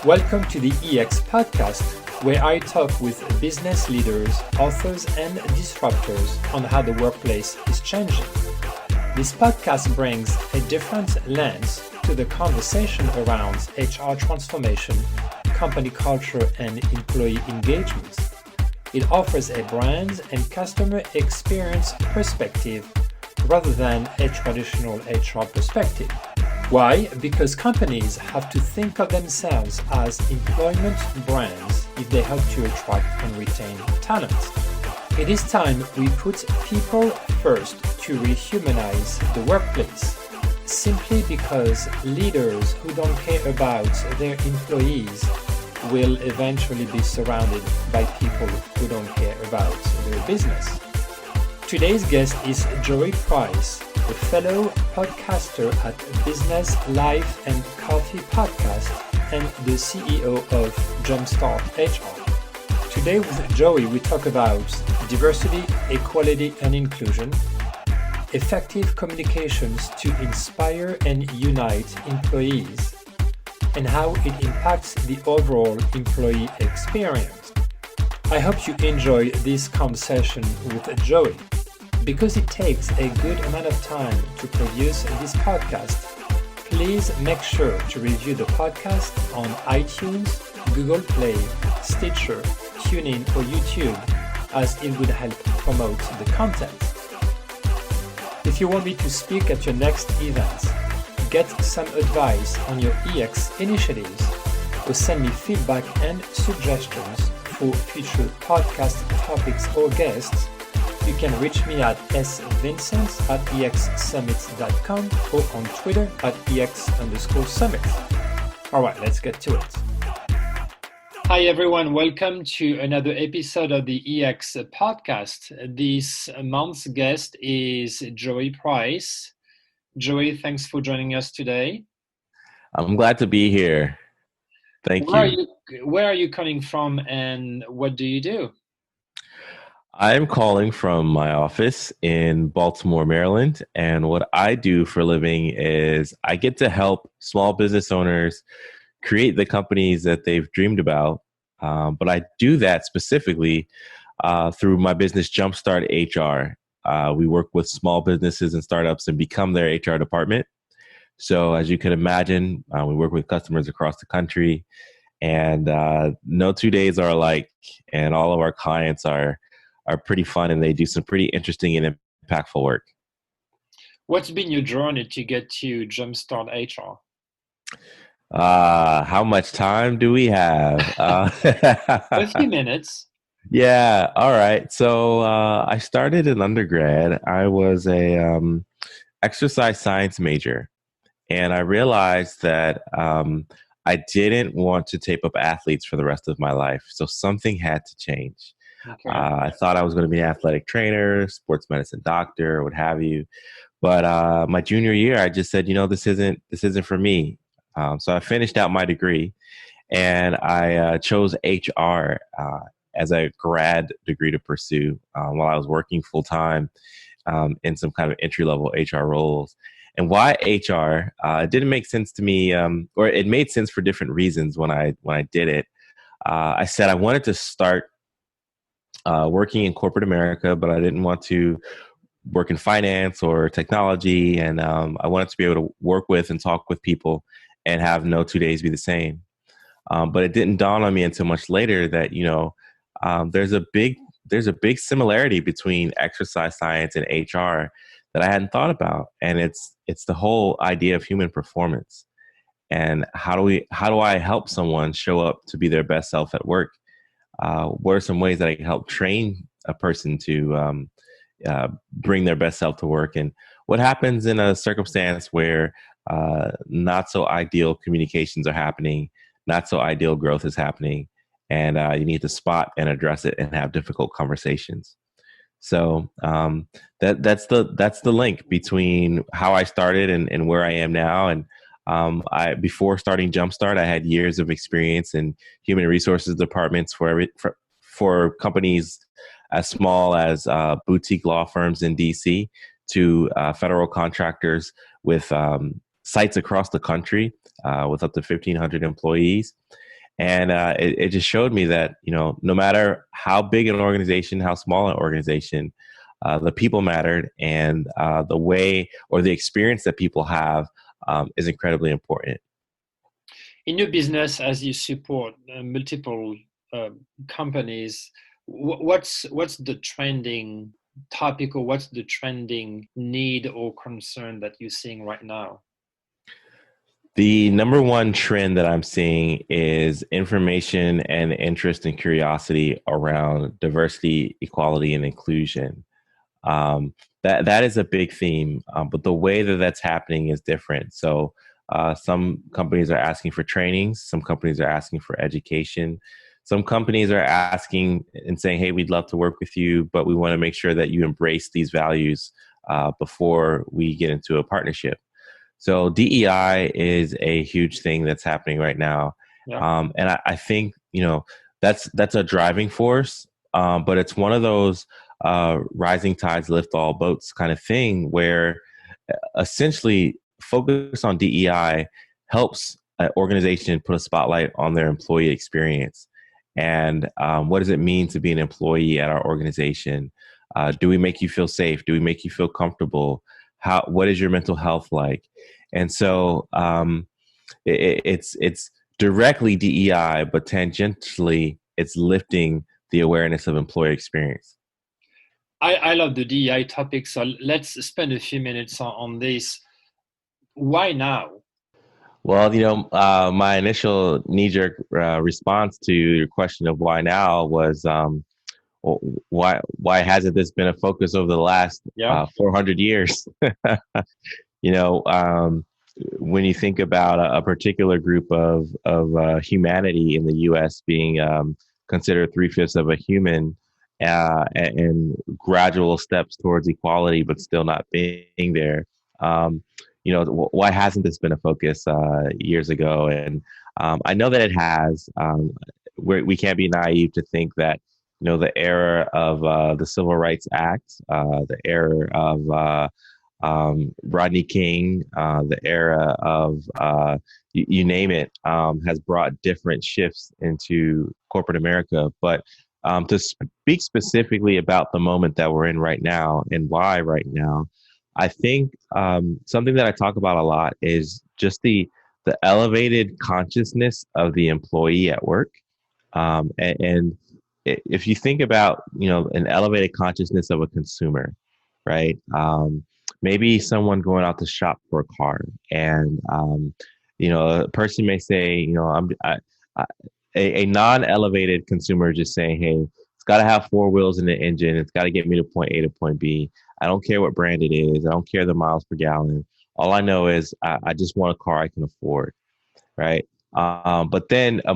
Welcome to the EX podcast, where I talk with business leaders, authors, and disruptors on how the workplace is changing. This podcast brings a different lens to the conversation around HR transformation, company culture, and employee engagement. It offers a brand and customer experience perspective rather than a traditional HR perspective. Why? Because companies have to think of themselves as employment brands if they hope to attract and retain talent. It is time we put people first to rehumanize the workplace. Simply because leaders who don't care about their employees will eventually be surrounded by people who don't care about their business. Today's guest is Joey Price, a fellow podcaster at Business, Life and Coffee Podcast and the CEO of JumpstartHR. Today with Joey, we talk about diversity, equality and inclusion, effective communications to inspire and unite employees, and how it impacts the overall employee experience. I hope you enjoy this conversation with Joey. Because it takes a good amount of time to produce this podcast, please make sure to review the podcast on iTunes, Google Play, Stitcher, TuneIn, or YouTube, as it would help promote the content. If you want me to speak at your next event, get some advice on your EX initiatives, or send me feedback and suggestions for future podcast topics or guests, you can reach me at svincent@exsummits.com or on Twitter at @ex_summit. All right, let's get to it. Hi, everyone. Welcome to another episode of the EX podcast. This month's guest is Joey Price. Joey, thanks for joining us today. I'm glad to be here. Thank you. Where are you coming from and what do you do? I'm calling from my office in Baltimore, Maryland. And what I do for a living is I get to help small business owners create the companies that they've dreamed about. But I do that specifically through my business, JumpstartHR. We work with small businesses and startups and become their HR department. So as you can imagine, we work with customers across the country, and no 2 days are alike. And all of our clients are pretty fun, and they do some pretty interesting and impactful work. What's been your journey to get to JumpstartHR? How much time do we have? 50 minutes. Yeah. All right. So I started in undergrad. I was a exercise science major, and I realized that I didn't want to tape up athletes for the rest of my life. So something had to change. Okay. I thought I was going to be an athletic trainer, sports medicine doctor, what have you. But my junior year, I just said, this isn't for me. So I finished out my degree, and I chose HR as a grad degree to pursue while I was working full time in some kind of entry level HR roles. And why HR? It didn't make sense to me, or it made sense for different reasons when I did it. I said I wanted to start working in corporate America, but I didn't want to work in finance or technology. And I wanted to be able to work with and talk with people and have no 2 days be the same. But it didn't dawn on me until much later that, there's a big similarity between exercise science and HR that I hadn't thought about. And it's the whole idea of human performance. And how do I help someone show up to be their best self at work? What are some ways that I can help train a person to bring their best self to work? And what happens in a circumstance where not so ideal communications are happening, not so ideal growth is happening, and you need to spot and address it and have difficult conversations. So that's the link between how I started and where I am now. And before starting Jumpstart, I had years of experience in human resources departments for companies as small as boutique law firms in DC to federal contractors with sites across the country with up to 1,500 employees. And it just showed me that, no matter how big an organization, how small an organization, the people mattered, and the way or the experience that people have is incredibly important. In your business, as you support multiple uh, companies, what's the trending topic, or what's the trending need or concern that you're seeing right now? The number one trend that I'm seeing is information and interest and curiosity around diversity, equality, and inclusion. That is a big theme, but the way that that's happening is different. So some companies are asking for trainings, some companies are asking for education, some companies are asking and saying, "Hey, we'd love to work with you, but we want to make sure that you embrace these values before we get into a partnership." So DEI is a huge thing that's happening right now, Yeah. and I think that's a driving force, but it's one of those rising tides lift all boats kind of thing where essentially focus on DEI helps an organization put a spotlight on their employee experience. And what does it mean to be an employee at our organization? Do we make you feel safe? Do we make you feel comfortable? What is your mental health like? And so it's directly DEI, but tangentially it's lifting the awareness of employee experience. I love the DEI topic, so let's spend a few minutes on this. Why now? Well, my initial knee-jerk response to your question of why now was, well, why hasn't this been a focus over the last Yeah. 400 years? you know, um, when you think about a particular group of humanity in the U.S. being considered three-fifths of a human, and gradual steps towards equality, but still not being there. Um, why hasn't this been a focus years ago? And I know that it has. We can't be naive to think that the era of the Civil Rights Act, the era of Rodney King, the era of you name it, has brought different shifts into corporate America. But to speak specifically about the moment that we're in right now and why right now, I think something that I talk about a lot is just the elevated consciousness of the employee at work. And if you think about, an elevated consciousness of a consumer, right? Maybe someone going out to shop for a car, and a person may say, I, a non-elevated consumer just saying, "Hey, it's got to have four wheels in the engine. It's got to get me to point A to point B. I don't care what brand it is. I don't care the miles per gallon. All I know is I just want a car I can afford." Right. But then a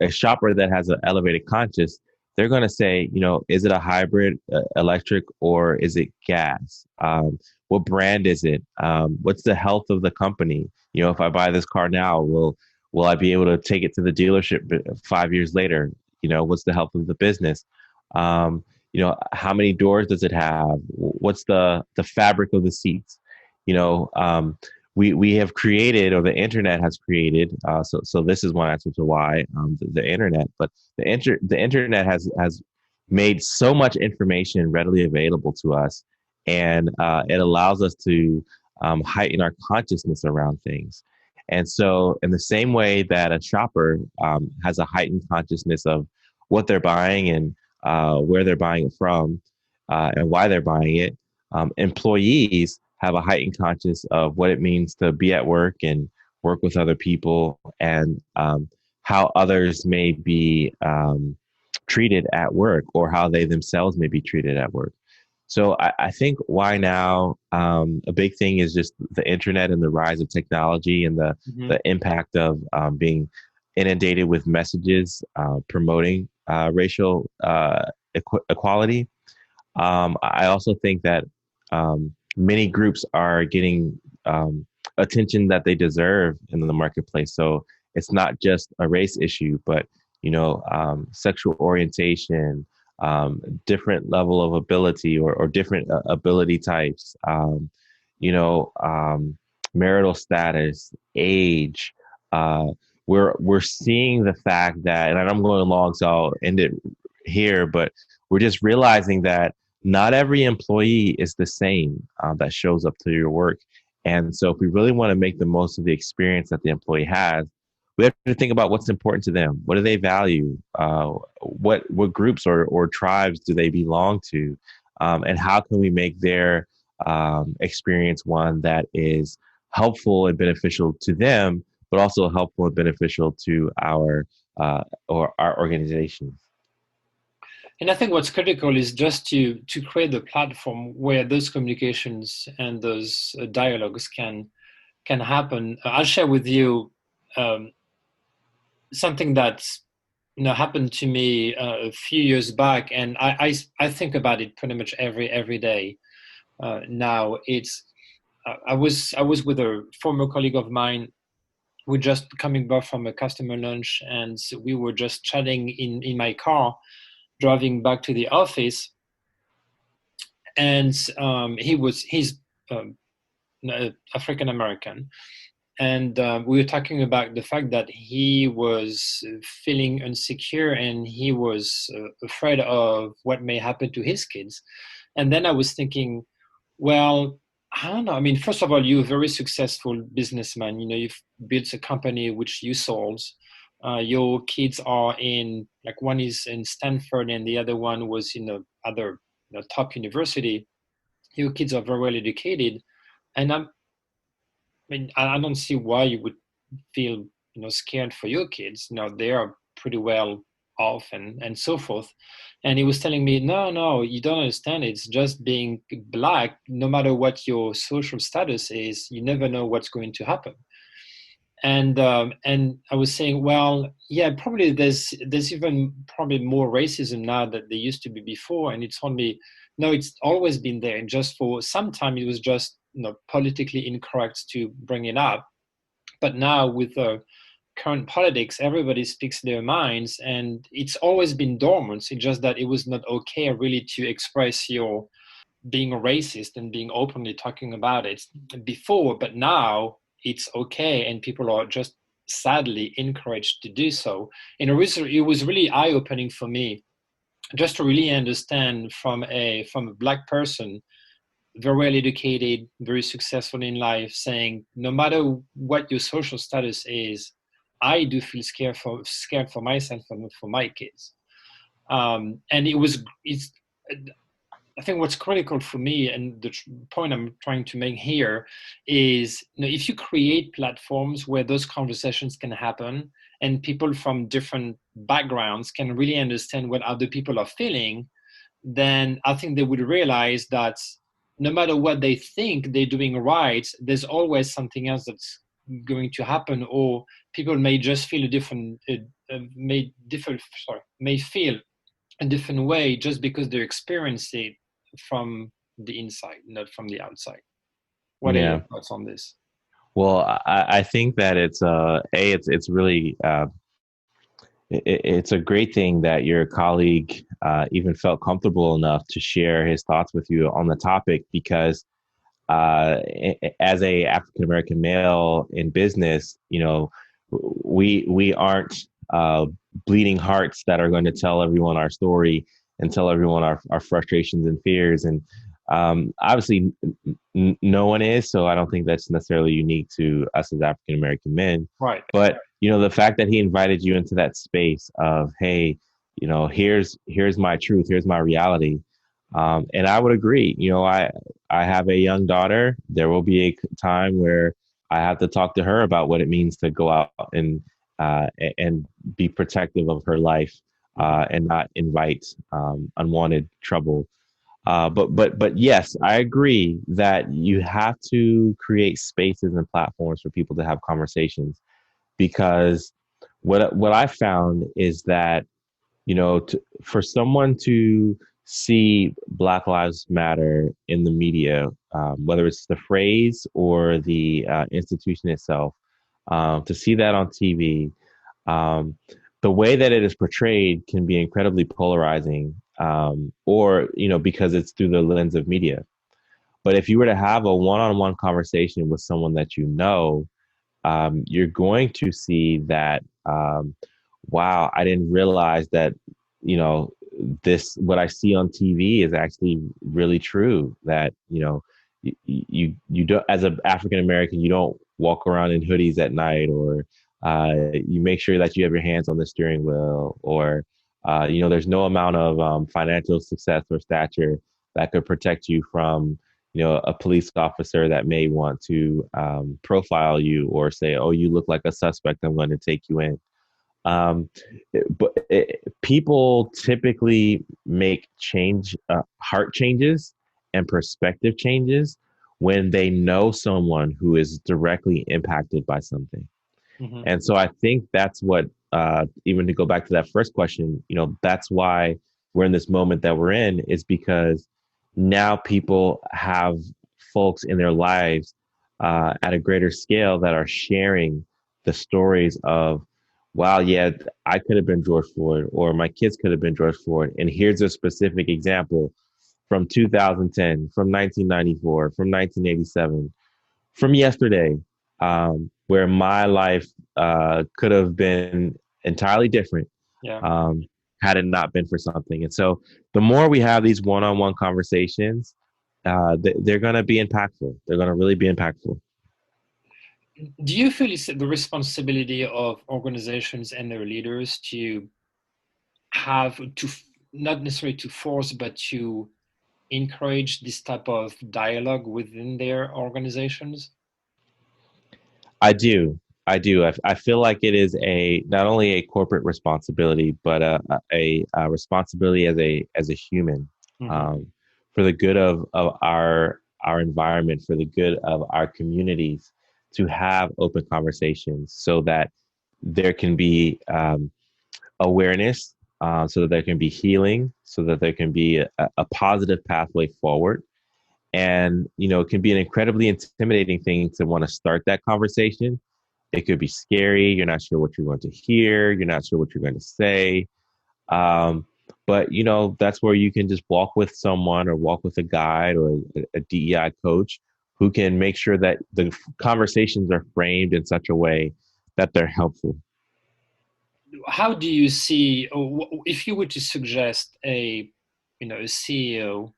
shopper that has an elevated conscience, they're going to say, is it a hybrid, electric, or is it gas? What brand is it? What's the health of the company? If I buy this car now, will I be able to take it to the dealership 5 years later? What's the health of the business? How many doors does it have? What's the fabric of the seats? You know, um, we have created, or the internet has created. So this is one answer to why the internet, but the internet has made so much information readily available to us, and it allows us to heighten our consciousness around things. And so, in the same way that a shopper has a heightened consciousness of what they're buying and where they're buying it from, and why they're buying it, employees have a heightened conscious of what it means to be at work and work with other people, and how others may be treated at work, or how they themselves may be treated at work. So I think why now, a big thing is just the internet and the rise of technology, and Mhm. the impact of being inundated with messages promoting racial equality. I also think that many groups are getting attention that they deserve in the marketplace. So it's not just a race issue, but sexual orientation, different level of ability, or different ability types, you know, um, marital status, age, uh, we're seeing the fact that, and I'm going long, so I'll end it here, but we're just realizing that not every employee is the same that shows up to your work. And so if we really want to make the most of the experience that the employee has, we have to think about what's important to them. What do they value? What groups or tribes do they belong to? And how can we make their experience one that is helpful and beneficial to them, but also helpful and beneficial to our organizations. And I think what's critical is just to create a platform where those communications and those dialogues can happen. I'll share with you um, something that's happened to me a few years back, and I think about it pretty much every day. Now it's I was with a former colleague of mine. We're just coming back from a customer lunch, and we were just chatting in my car, driving back to the office. And he's um, African American, and we were talking about the fact that he was feeling insecure and he was afraid of what may happen to his kids. And then I was thinking, well, I don't know. I mean, first of all, you're a very successful businessman. You've built a company which you sold. Your kids are in, like, one is in Stanford and the other one was in a other top university. Your kids are very well educated, and I don't see why you would feel scared for your kids. They are pretty well off and so forth. And he was telling me, no, no, you don't understand. It's just being black. No matter what your social status is, you never know what's going to happen. And I was saying, well, yeah, probably there's even probably more racism now than there used to be before. And it's only no, it's always been there. And just for some time, it was just politically incorrect to bring it up. But now with current politics, everybody speaks their minds, and it's always been dormant. It's just that it was not okay really to express your being racist and being openly talking about it before, but now it's okay, and people are just sadly encouraged to do so. And it was really eye-opening for me just to really understand from a black person, very well educated, very successful in life, saying no matter what your social status is, I do feel scared for myself and for my kids. And it's I think what's critical for me, and the point I'm trying to make here, is if you create platforms where those conversations can happen and people from different backgrounds can really understand what other people are feeling, then I think they would realize that no matter what they think they're doing right, there's always something else that's going to happen, or people may just feel a different, may feel a different way just because they're experiencing it from the inside, not from the outside. What are your Yeah. thoughts on this? Well, I think that it's really it's a great thing that your colleague even felt comfortable enough to share his thoughts with you on the topic, because as a African American male in business, we aren't bleeding hearts that are going to tell everyone our story and tell everyone our frustrations and fears. And obviously, no one is. So I don't think that's necessarily unique to us as African American men. Right. But the fact that he invited you into that space of, hey, here's my truth, here's my reality. And I would agree. I have a young daughter. There will be a time where I have to talk to her about what it means to go out and be protective of her life and not invite unwanted trouble. But yes, I agree that you have to create spaces and platforms for people to have conversations, because what I found is that for someone to see Black Lives Matter in the media, whether it's the phrase or the institution itself, to see that on TV, um, the way that it is portrayed can be incredibly polarizing, or because it's through the lens of media. But if you were to have a one-on-one conversation with someone that you're going to see that, wow, I didn't realize that, you know, this, what I see on TV is actually really true. That, you know, you don't, as an African American, you don't walk around in hoodies at night, or you make sure that you have your hands on the steering wheel, or, you know, there's no amount of financial success or stature that could protect you from, you know, a police officer that may want to profile you or say, "Oh, you look like a suspect. I'm going to take you in." Um, People typically make heart changes and perspective changes when they know someone who is directly impacted by something. Mhm. And so I think that's what, even to go back to that first question, you know, that's why we're in this moment that we're in, is because now people have folks in their lives at a greater scale that are sharing the stories of, wow, yeah, I could have been George Floyd, or my kids could have been George Floyd. And here's a specific example from 2010, from 1994, from 1987, from yesterday, where my life could have been entirely different, Yeah. um, had it not been for something. And so the more we have these one-on-one conversations, they're going to be impactful. They're going to really be impactful. Do you feel it's the responsibility of organizations and their leaders to have to not necessarily to force, but to encourage this type of dialogue within their organizations? I do. I do. I feel like it is a not only a corporate responsibility, but a responsibility as a human, Mhm. um, for the good of our environment, for the good of our communities, to have open conversations so that there can be awareness, so that there can be healing, so that there can be a positive pathway forward. And, you know, it can be an incredibly intimidating thing to want to start that conversation. It could be scary. You're not sure what you're going to hear. You're not sure what you're going to say. Um, but, you know, that's where you can just walk with someone, or walk with a guide, or a DEI coach, who can make sure that the conversations are framed in such a way that they're helpful. How do you see, or if you were to suggest a CEO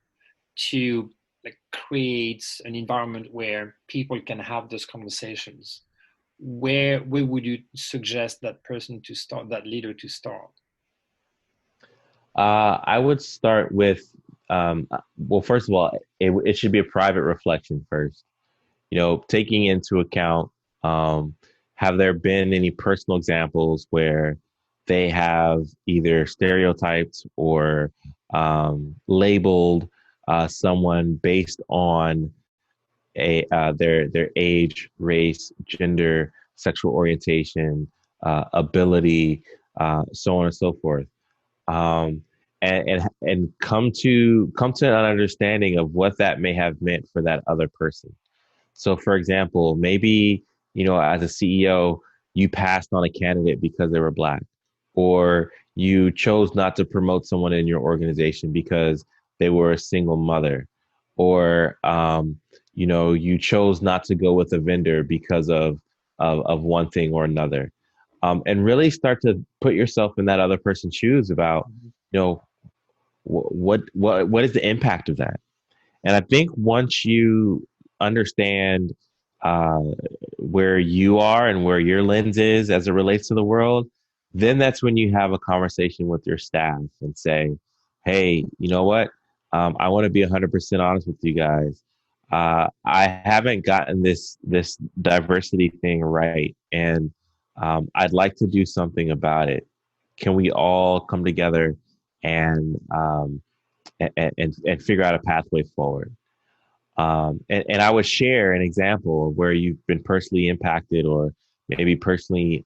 to like create an environment where people can have those conversations, where would you suggest that person to start, that leader to start? I would start with, well, first of all, it should be a private reflection first. You know, taking into account, um, have there been any personal examples where they have either stereotyped or labeled someone based on their age, race, gender, sexual orientation, ability, so on and so forth, um, and come to an understanding of what that may have meant for that other person. So, for example, maybe, you know, as a CEO, you passed on a candidate because they were Black, or you chose not to promote someone in your organization because they were a single mother, or, you know, you chose not to go with a vendor because of one thing or another. And really start to put yourself in that other person's shoes about, you know, what is the impact of that? And I think once you understand uh, where you are and where your lens is as it relates to the world, then that's when you have a conversation with your staff and say, "Hey, you know what? I want to be 100% honest with you guys. I haven't gotten this diversity thing right, and I'd like to do something about it. Can we all come together and and figure out a pathway forward?" And I would share an example of where you've been personally impacted, or maybe personally,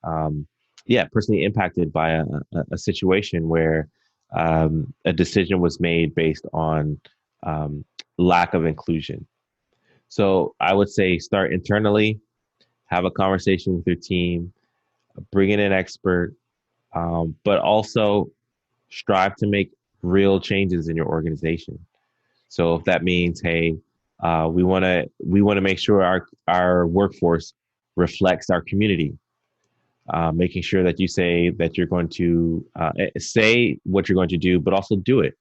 personally impacted by a situation where a decision was made based on um, lack of inclusion. So I would say start internally, have a conversation with your team, bring in an expert, but also strive to make real changes in your organization. So if that means, hey, we want to make sure our workforce reflects our community. Making sure that you say that you're going to say what you're going to do, but also do it.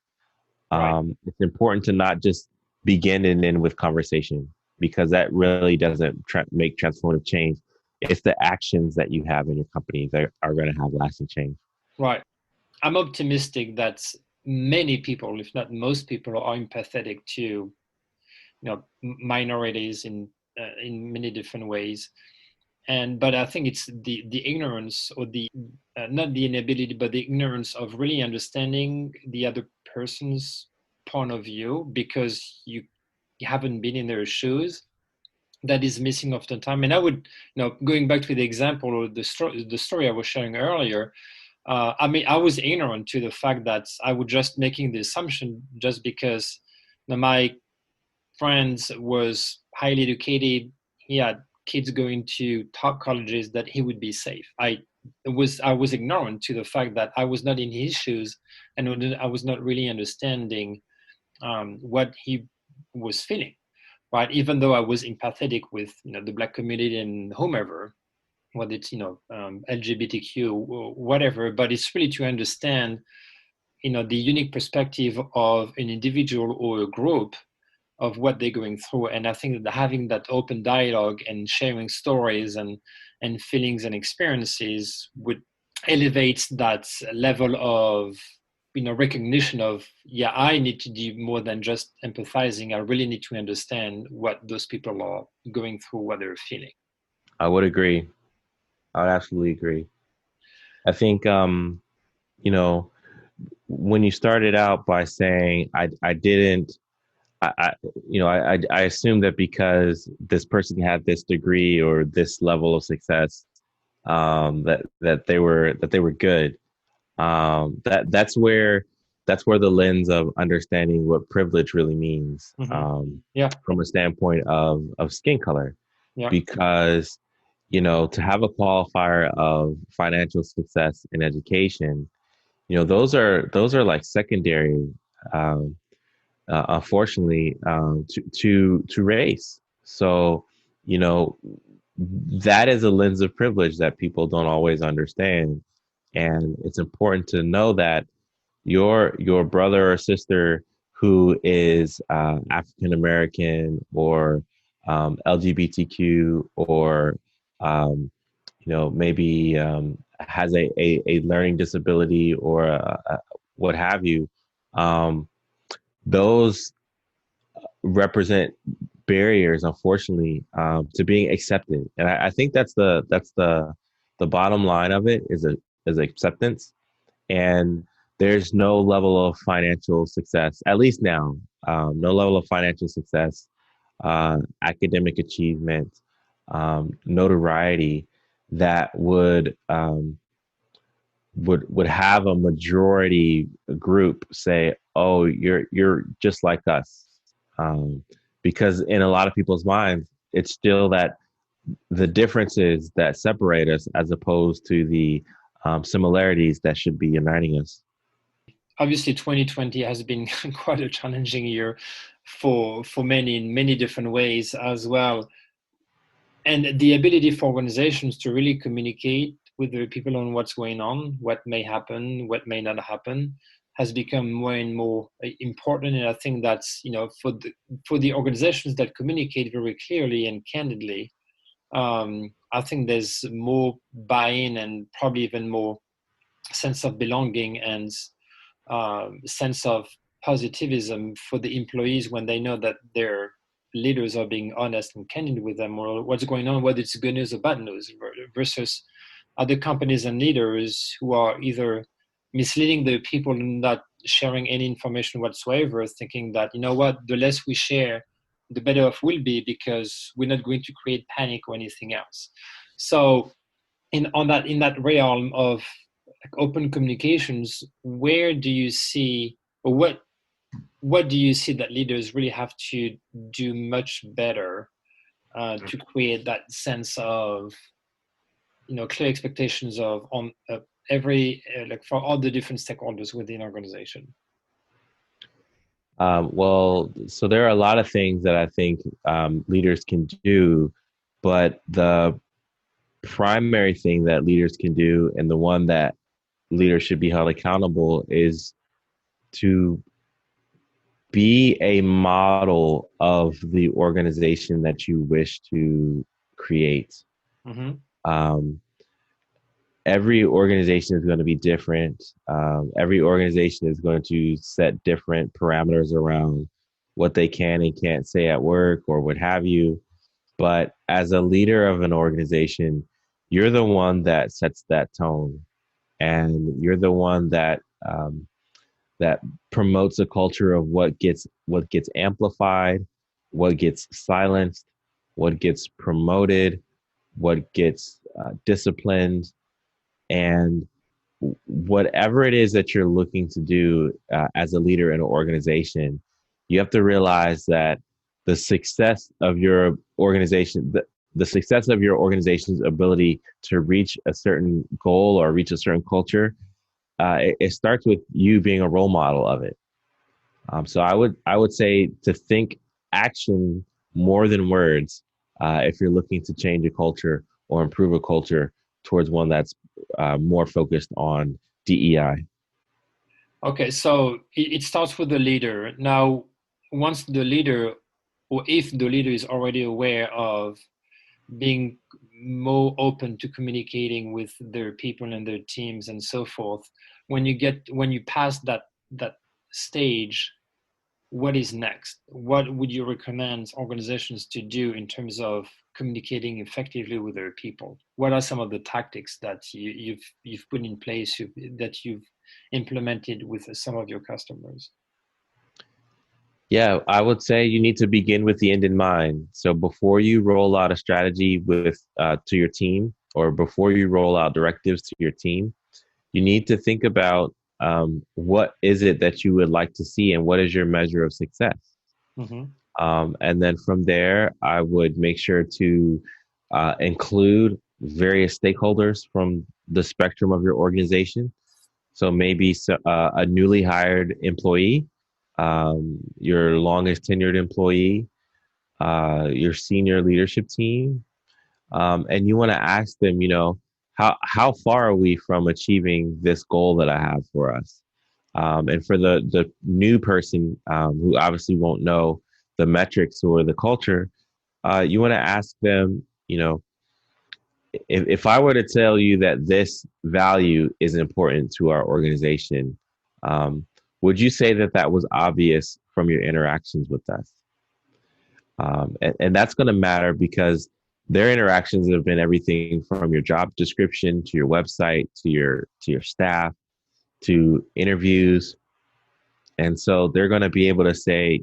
Right. It's important to not just begin and end with conversation, because that really doesn't make transformative change. It's the actions that you have in your company that are going to have lasting change. Right. I'm optimistic that many people, if not most people, are empathetic to, minorities in many different ways. But I think it's the ignorance, or the not the inability, but the ignorance of really understanding the other person's point of view, because you haven't been in their shoes, that is missing often time. And I would, going back to the example or the story I was sharing earlier, I mean, I was ignorant to the fact that I was just making the assumption, just because my friends was highly educated, he had kids going to top colleges, that he would be safe. I was ignorant to the fact that I was not in his shoes, and I was not really understanding what he was feeling. Right, even though I was empathetic with the Black community and whomever, whether it's LGBTQ or whatever, but it's really to understand the unique perspective of an individual or a group, of what they're going through. And I think that having that open dialogue and sharing stories and feelings and experiences would elevate that level of recognition of, yeah, I need to do more than just empathizing. I really need to understand what those people are going through, what they're feeling. I would agree. I would absolutely agree. I think, you know, when you started out by saying, I didn't, I I assumed that because this person had this degree or this level of success, that they were good. That's where the lens of understanding what privilege really means, Mm-hmm. Yeah, from a standpoint of skin color, yeah, because to have a qualifier of financial success in education, those are like secondary, um, unfortunately, to race. So, you know, that is a lens of privilege that people don't always understand, and it's important to know that your brother or sister who is African American or LGBTQ, or maybe has a learning disability, or what have you. Um, those represent barriers, unfortunately, to being accepted, and I think that's the bottom line of it, is acceptance. And there's no level of financial success, at least now, no level of financial success, academic achievement, notoriety, that would have a majority group say, "Oh, you're just like us," um, because in a lot of people's minds, it's still that the differences that separate us, as opposed to the similarities that should be uniting us. obviously 2020 has been quite a challenging year for many, in many different ways as well. And the ability for organizations to really communicate with the people on what's going on, what may happen, what may not happen, has become more and more important. And I think that's, for the organizations that communicate very clearly and candidly, I think there's more buy-in and probably even more sense of belonging and sense of positivism for the employees when they know that their leaders are being honest and candid with them, or what's going on, whether it's good news or bad news, versus other companies and leaders who are either misleading the people and not sharing any information whatsoever, thinking that, what, the less we share, the better off we'll be, because we're not going to create panic or anything else. So in that realm of like open communications, where do you see, or what do you see that leaders really have to do much better to create that sense of clear expectations of on every like for all the different stakeholders within an organization? Well, so there are a lot of things that I think leaders can do, but primary thing that leaders can do, and the one that leaders should be held accountable, is to be a model of the organization that you wish to create. Mm-hmm. Um, every organization is going to be different. Every organization is going to set different parameters around what they can and can't say at work or what have you. But as a leader of an organization, you're the one that sets that tone, and you're the one that promotes a culture of what gets amplified, what gets silenced, what gets promoted, what gets disciplined, and whatever it is that you're looking to do as a leader in an organization, you have to realize that the success of your organization, the success of your organization's ability to reach a certain goal or reach a certain culture, it starts with you being a role model of it. So I would say to think action more than words if you're looking to change a culture or improve a culture towards one that's more focused on DEI. Okay, so it starts with the leader. Now, once the leader, or if the leader is already aware of being more open to communicating with their people and their teams and so forth, when you pass that stage, what is next? What would you recommend organizations to do in terms of communicating effectively with their people? What are some of the tactics that you've put in place, that you've implemented with some of your customers? Yeah, I would say you need to begin with the end in mind. So before you roll out a strategy with to your team, or before you roll out directives to your team, you need to think about what is it that you would like to see, and what is your measure of success. Mm-hmm. And then from there, I would make sure to include various stakeholders from the spectrum of your organization. So maybe a newly hired employee, your longest tenured employee, your senior leadership team, and you want to ask them, how far are we from achieving this goal that I have for us? And for the new person who obviously won't know the metrics or the culture, you want to ask them, if I were to tell you that this value is important to our organization, would you say that that was obvious from your interactions with us? And that's going to matter because their interactions have been everything from your job description to your website to your staff to interviews. And so they're going to be able to say,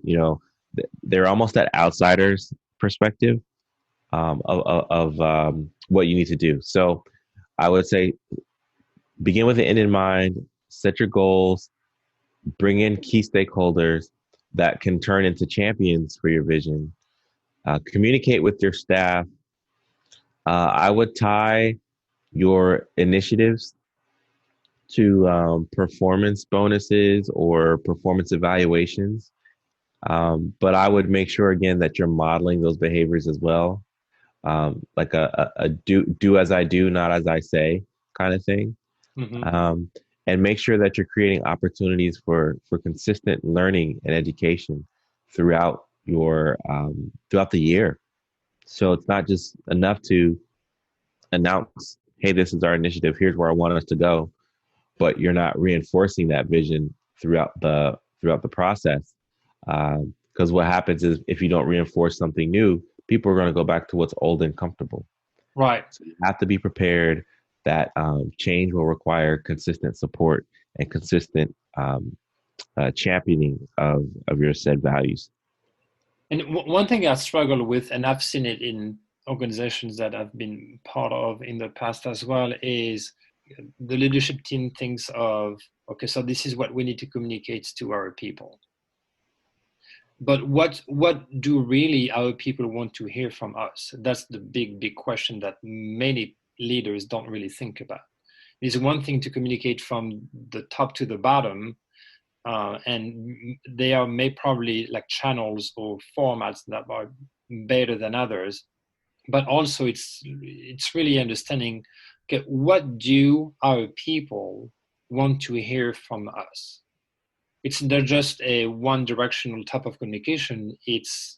they're almost that outsider's perspective of what you need to do. So I would say begin with the end in mind, set your goals, bring in key stakeholders that can turn into champions for your vision, communicate with your staff. I would tie your initiatives to performance bonuses or performance evaluations. But I would make sure again that you're modeling those behaviors as well, like a do as I do, not as I say kind of thing. Mm-hmm. And make sure that you're creating opportunities for consistent learning and education throughout throughout the year. So it's not just enough to announce, hey, this is our initiative, here's where I want us to go, but you're not reinforcing that vision throughout the process. Because what happens is if you don't reinforce something new, people are going to go back to what's old and comfortable. Right. So you have to be prepared that change will require consistent support and consistent championing of your said values. And one thing I struggle with, and I've seen it in organizations that I've been part of in the past as well, is the leadership team thinks of, okay, so this is what we need to communicate to our people. But what do really our people want to hear from us? That's the big question that many leaders don't really think about. It's one thing to communicate from the top to the bottom, and they are may probably like channels or formats that are better than others. but also it's really understanding, okay, what do our people want to hear from us? It's not just a one directional type of communication, it's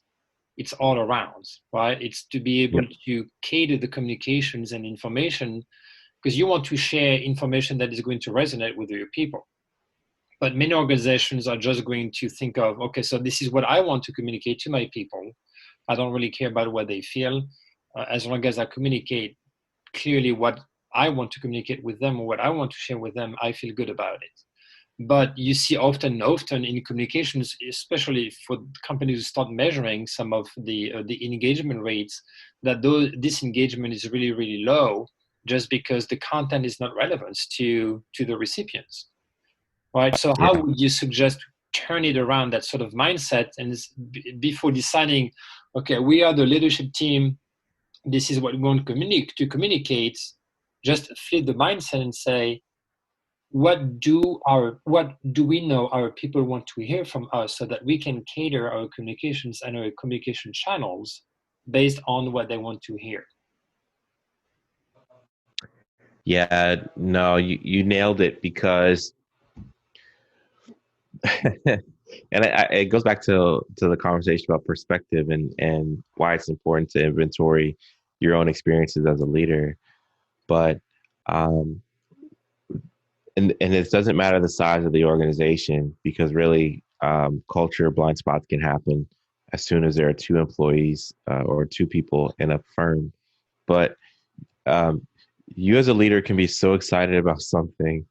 all around, right? It's to be able Yep. to cater the communications and information, because you want to share information that is going to resonate with your people. But many organizations are just going to think of, okay, so this is what I want to communicate to my people. I don't really care about what they feel. As long as I communicate clearly what I want to communicate with them or what I want to share with them, I feel good about it. But you see often in communications, especially for companies who start measuring some of the engagement rates, that this engagement is really, really low, just because the content is not relevant to the recipients, right? So how Yeah. would you suggest turn it around, that sort of mindset, and before deciding, okay, we are the leadership team, this is what we want to communicate, just flip the mindset and say, what do we know our people want to hear from us, so that we can cater our communications and our communication channels based on what they want to hear. Yeah, no, you nailed it because, and it goes back to the conversation about perspective and why it's important to inventory your own experiences as a leader. But um, and it doesn't matter the size of the organization, because really culture blind spots can happen as soon as there are two employees or two people in a firm. But um, you as a leader can be so excited about something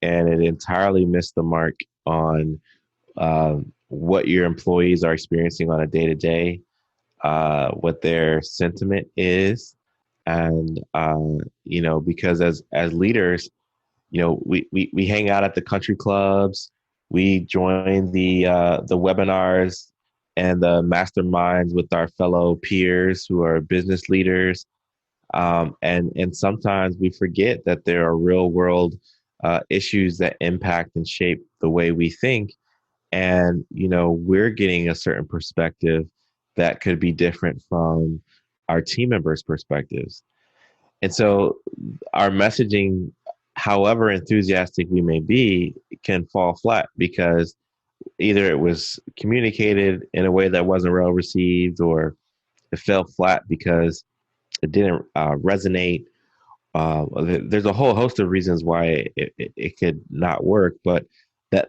and it entirely missed the mark on what your employees are experiencing on a day to day, what their sentiment is, and because as leaders, we hang out at the country clubs, we join the webinars and the masterminds with our fellow peers who are business leaders, and sometimes we forget that there are real world issues that impact and shape the way we think, and we're getting a certain perspective that could be different from our team members' perspectives. And so our messaging, however enthusiastic we may be, can fall flat because either it was communicated in a way that wasn't well received, or it fell flat because it didn't resonate. There's a whole host of reasons why it could not work, but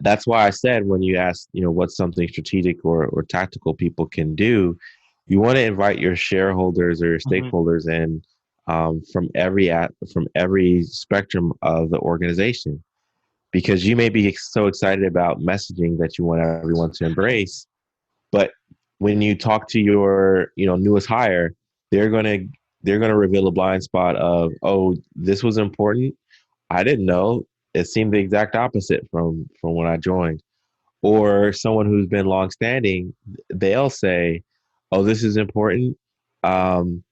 that's why I said, when you ask, what's something strategic or tactical people can do, you want to invite your shareholders or your Mhm. stakeholders in, from every spectrum of the organization, because you may be so excited about messaging that you want everyone to embrace, but when you talk to your newest hire, they're gonna they're gonna reveal a blind spot of, oh, this was important. I didn't know. It seemed the exact opposite from when I joined. Or someone who's been longstanding, they'll say, oh, this is important. Um,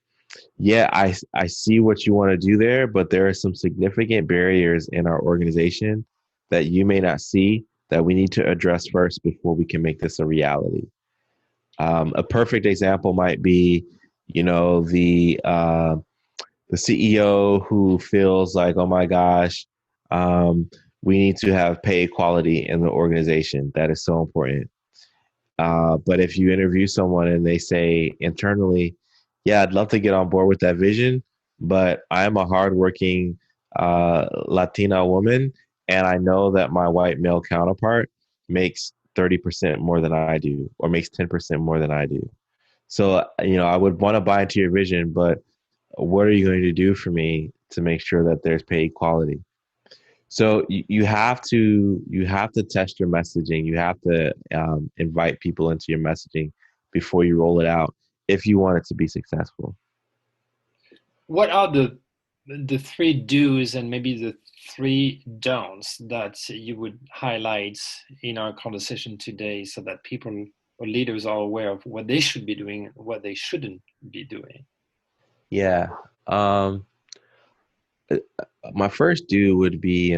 yeah, I see what you want to do there, but there are some significant barriers in our organization that you may not see, that we need to address first before we can make this a reality. A perfect example might be, the CEO who feels like, oh my gosh, we need to have pay equality in the organization. That is so important. But if you interview someone and they say internally, yeah, I'd love to get on board with that vision, but I'm a hardworking Latina woman, and I know that my white male counterpart makes 30% more than I do, or makes 10% more than I do. So, I would want to buy into your vision, but what are you going to do for me to make sure that there's pay equality? So you have to test your messaging. You have to invite people into your messaging before you roll it out, if you want it to be successful. What are the three do's and maybe the three don'ts that you would highlight in our conversation today, so that people or leaders are aware of what they should be doing and what they shouldn't be doing? Yeah. Um, uh, my first do would be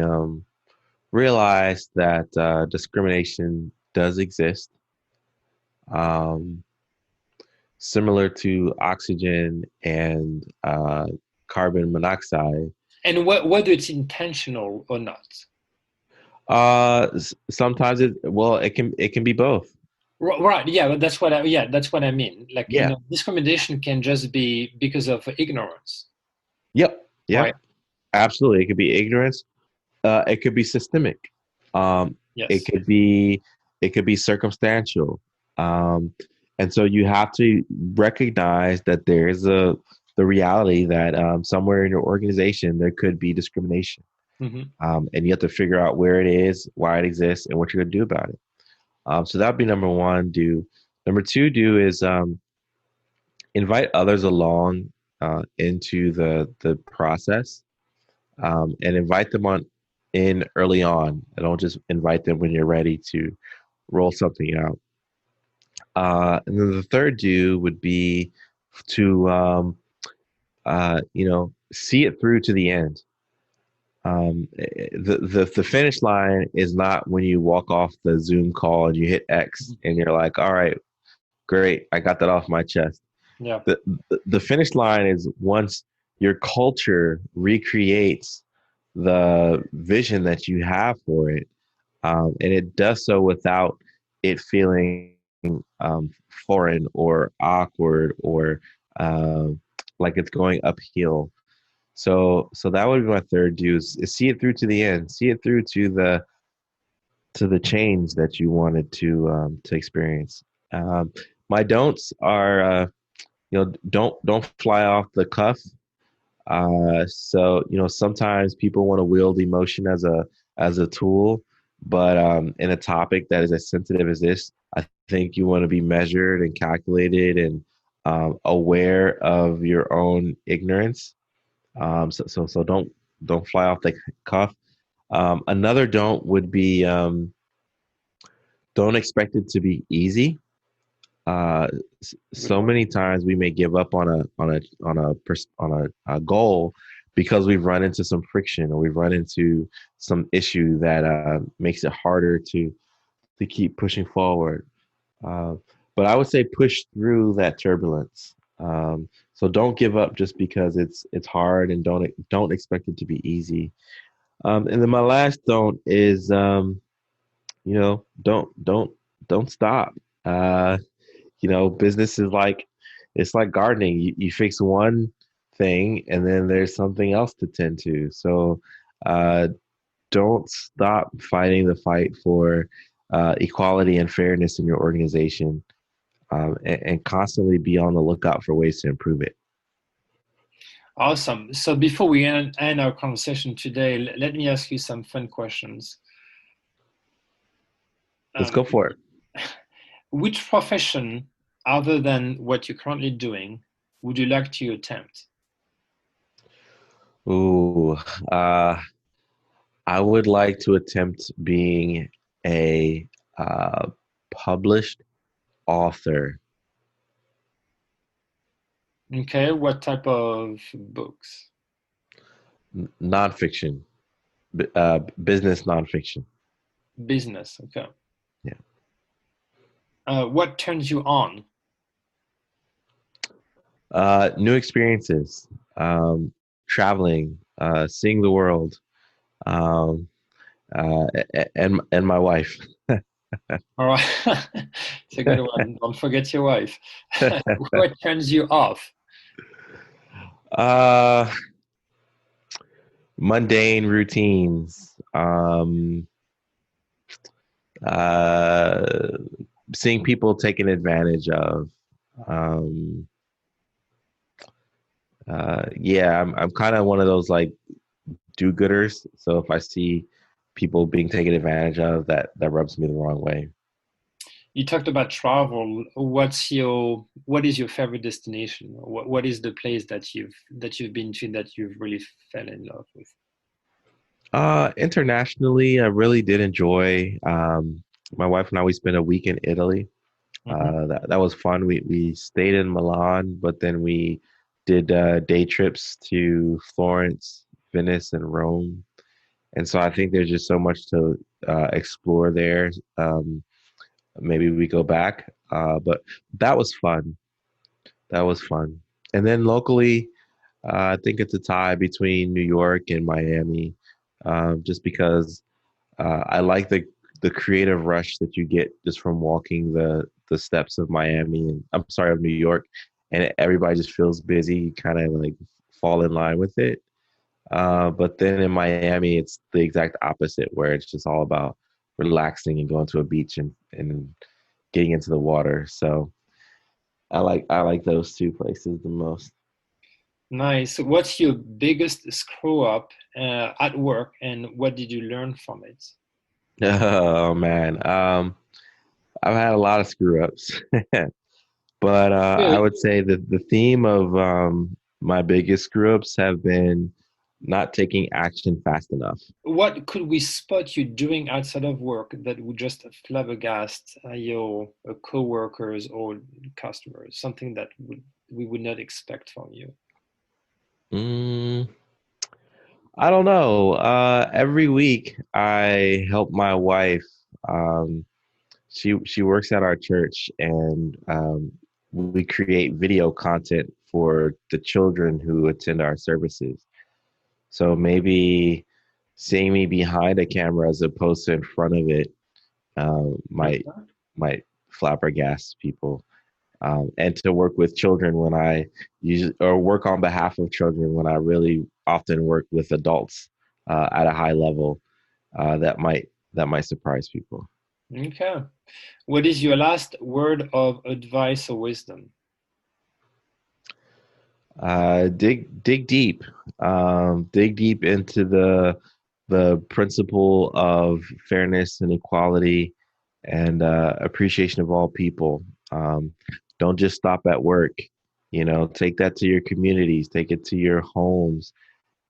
realize that discrimination does exist. Um, similar to oxygen and carbon monoxide. And whether it's intentional or not. Sometimes it can be both. Right. Yeah, but that's what I mean. Like, Yeah. discrimination can just be because of ignorance, Yep. right? Yep. Absolutely. It could be ignorance. It could be systemic. Um, it Yes. could be it could be circumstantial. Um, and so you have to recognize that there is the reality that somewhere in your organization there could be discrimination. Hmm. And you have to figure out where it is, why it exists, and what you're going to do about it. So that'd be number one. Do number two. Do is invite others along into the process, and invite them on in early on. I don't just invite them when you're ready to roll something out. And then the third do would be to see it through to the end. The finish line is not when you walk off the Zoom call and you hit X and you're like, all right, great, I got that off my chest. Yeah. The finish line is once your culture recreates the vision that you have for it, and it does so without it feeling foreign or awkward or like it's going uphill. So that would be my third do is see it through to the end, see it through to the change that you wanted to experience. Um, my don'ts are don't fly off the cuff. So sometimes people want to wield emotion as a tool, but in a topic that is as sensitive as this, I think you want to be measured and calculated and aware of your own ignorance. So don't fly off the cuff. Another don't would be don't expect it to be easy. uh, Good so one. many times we may give up on a goal because we've run into some friction or we've run into some issue that makes it harder to keep pushing forward. Uh, but I would say push through that turbulence. So don't give up just because it's hard, and don't expect it to be easy. And then my last don't is don't stop. Uh, business is like it's like gardening. You fix one thing and then there's something else to tend to. So uh, don't stop fighting the fight for equality and fairness in your organization, and constantly be on the lookout for ways to improve it. Awesome. So before we end our conversation today, let me ask you some fun questions. Let's Um, go for it. which profession, other than what you're currently doing, would you like to attempt? Ooh, uh, I would like to attempt being a published author. Okay, what type of books? Nonfiction, business nonfiction. Business. Okay. Yeah. What turns you on? New experiences, traveling, seeing the world, um, and my wife. All right. It's a good one. Don't forget your wife. What turns you off? uh, Mundane routines, uh, seeing people taken advantage of. Um, yeah, I'm kind of one of those like do-gooders. So if I see people being taken advantage of, that rubs me the wrong way. You talked about travel. What is your favorite destination? What is the place that you've been to that you've really fell in love with? Internationally, I really did enjoy. My wife and I, we spent a week in Italy. Hmm. That was fun. We stayed in Milan, but then we did day trips to Florence, Venice, and Rome. And so I think there's just so much to explore there. Maybe we go back, but that was fun. That was fun. And then locally, I think it's a tie between New York and Miami, just because I like the creative rush that you get just from walking the steps of Miami and I'm sorry of New York, and everybody just feels busy. You kind of like fall in line with it. But then in Miami, it's the exact opposite, where it's just all about relaxing and going to a beach and getting into the water. So I like those two places the most. Nice. What's your biggest screw up at work, and what did you learn from it? Oh man, I've had a lot of screw ups, but I Really? would say that the theme of my biggest screw ups have been not taking action fast enough. What could we spot you doing outside of work that would just flabbergast your coworkers or customers? Something that we would not expect from you. Mm, I don't know. Every week I help my wife. Um, she works at our church, and we create video content for the children who attend our services. So maybe seeing me behind a camera as opposed to in front of it might flabbergast people. And to work with children when I usually or work on behalf of children when I really often work with adults at a high level, that might surprise people. Okay. What is your last word of advice or wisdom? Dig deep, dig deep into the principle of fairness and equality and appreciation of all people. Don't just stop at work. Take that to your communities, take it to your homes,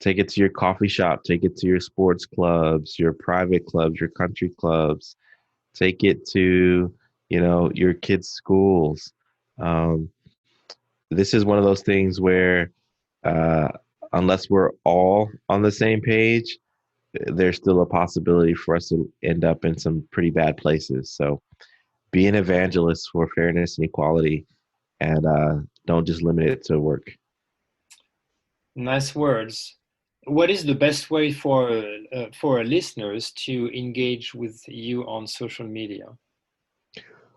take it to your coffee shop, take it to your sports clubs, your private clubs, your country clubs, take it to your kids' schools. Um, this is one of those things where uh, unless we're all on the same page, there's still a possibility for us to end up in some pretty bad places. So be an evangelist for fairness and equality, and don't just limit it to work. Nice words. What is the best way for our listeners to engage with you on social media?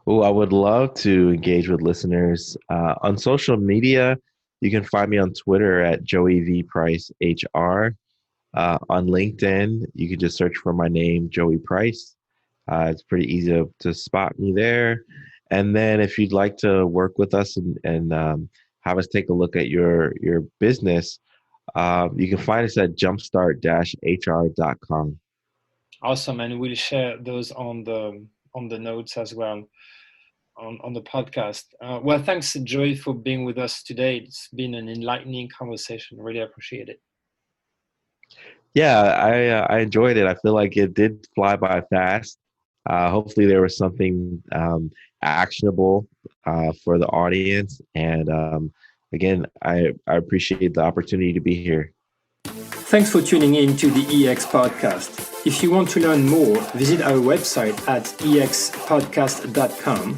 Oh, I would love to engage with listeners on social media. You can find me on Twitter at Joey V Price HR. On LinkedIn, you can just search for my name, Joey Price. It's pretty easy to spot me there. And then if you'd like to work with us and have us take a look at your business, you can find us at jumpstart-hr.com. Awesome, and we'll share those on the notes as well on the podcast. Well, thanks, Joey, for being with us today. It's been an enlightening conversation. Really appreciate it. Yeah, I enjoyed it. I feel like it did fly by fast. Hopefully, there was something actionable for the audience. And again, I appreciate the opportunity to be here. Thanks for tuning in to the EX Podcast. If you want to learn more, visit our website at expodcast.com.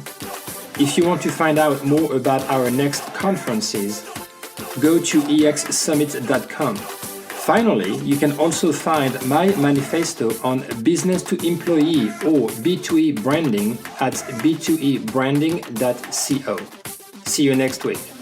If you want to find out more about our next conferences, go to exsummit.com. Finally, you can also find my manifesto on business to employee or B2E branding at b2ebranding.co. See you next week.